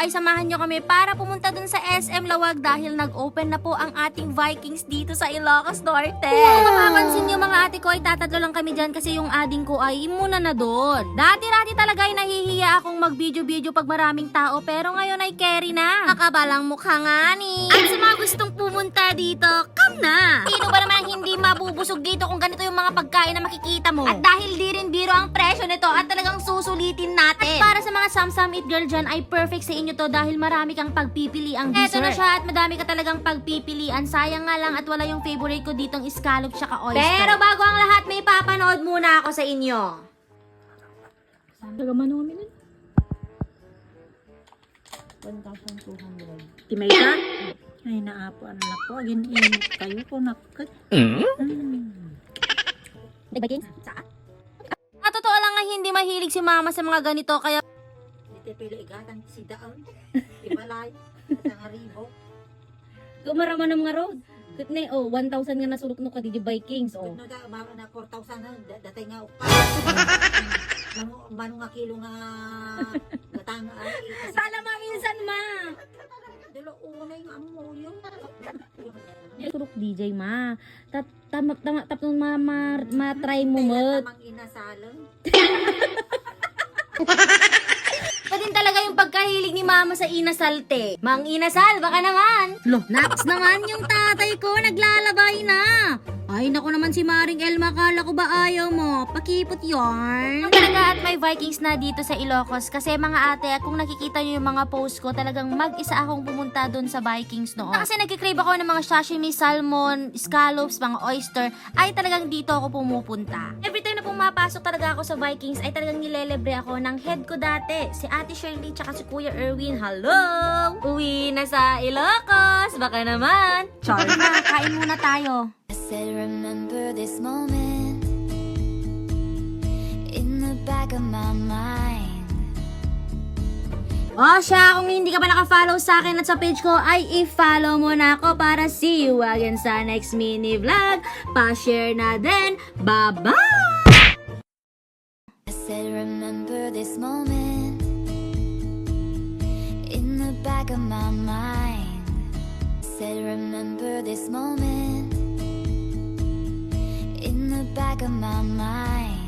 ay samahan nyo kami para pumunta dun sa SM Lawag dahil nag-open na po ang ating Vikings dito sa Ilocos Norte. Kung mapapansin nyo mga ate ko ay tatatlo lang kami dyan kasi yung ading ko ay muna na doon. Dati-dati talaga ay nahihiya akong mag-video-video pag maraming tao pero ngayon ay carry na. Nakabalang mukha nga ni. At sa mga gustong pumunta dito, come na! Sino ba naman hindi mabubusog dito kung ganito yung mga pagkain na makikita mo? At dahil di rin biro ang presyo nito at talagang susulitin natin. At para sa mga Samsam Eat Girl dyan ay perfect sa inyo to dahil marami kang pagpipili ang dessert. Eto na siya at madami ka talagang pagpipilian. Sayang nga lang at wala yung favorite ko ditong scallop tsaka oyster. Pero bago ang lahat may papanood muna ako sa inyo. Taga Manomi nun. 1,200. Timay ka? Ay, naapo. Anak ko. Agin init kayo ko. Nakat. Vikings? Saan? Totoo lang nga hindi mahilig si mama sa mga ganito kaya Dito pili igatan si Daon. Ibalay. Sa Haribo. Kumaraman ng mga road. Kat na 1,000 nga nasulok no ka di Vikings. Oh. No da maro na 4,000 na datay nga upa. Mano nga kilo nga gatang ay. Sana maminsan ma. Dilo unay nga amo yun. Sulok DJ ma. Tapos ma-try mo mat. Tamang inasalang. pa din talaga yung pagkahilig ni mama sa inasalte. Mang inasal, baka naman. Lo, naps naman yung tatay ko, naglalabay na. Ay, naku naman si Maring Elma, kala ko ba ayaw mo? Pakipot yarn. Talaga at may Vikings na dito sa Ilocos kasi mga ate, kung nakikita nyo yung mga post ko, talagang mag-isa akong pumunta doon sa Vikings noon. Kasi nagkikrave ako ng mga sashimi, salmon, scallops, mga oyster, ay talagang dito ako pumupunta. Every time na pumapasok talaga ako sa Vikings, ay talagang nilelebre ako ng head ko dati, si Ate Shirley tsaka si Kuya Erwin. Hello! Uwi na sa Ilocos! Baka naman! Char na, kain muna tayo. I said remember this moment in the back of my mind. O siya, kung hindi ka pa naka-follow sa akin at sa page ko, ay i-follow mo na ako para see you again sa next mini vlog. Pa-share na din. Bye-bye! I said remember this moment in the back of my mind. I said remember this moment in the back of my mind.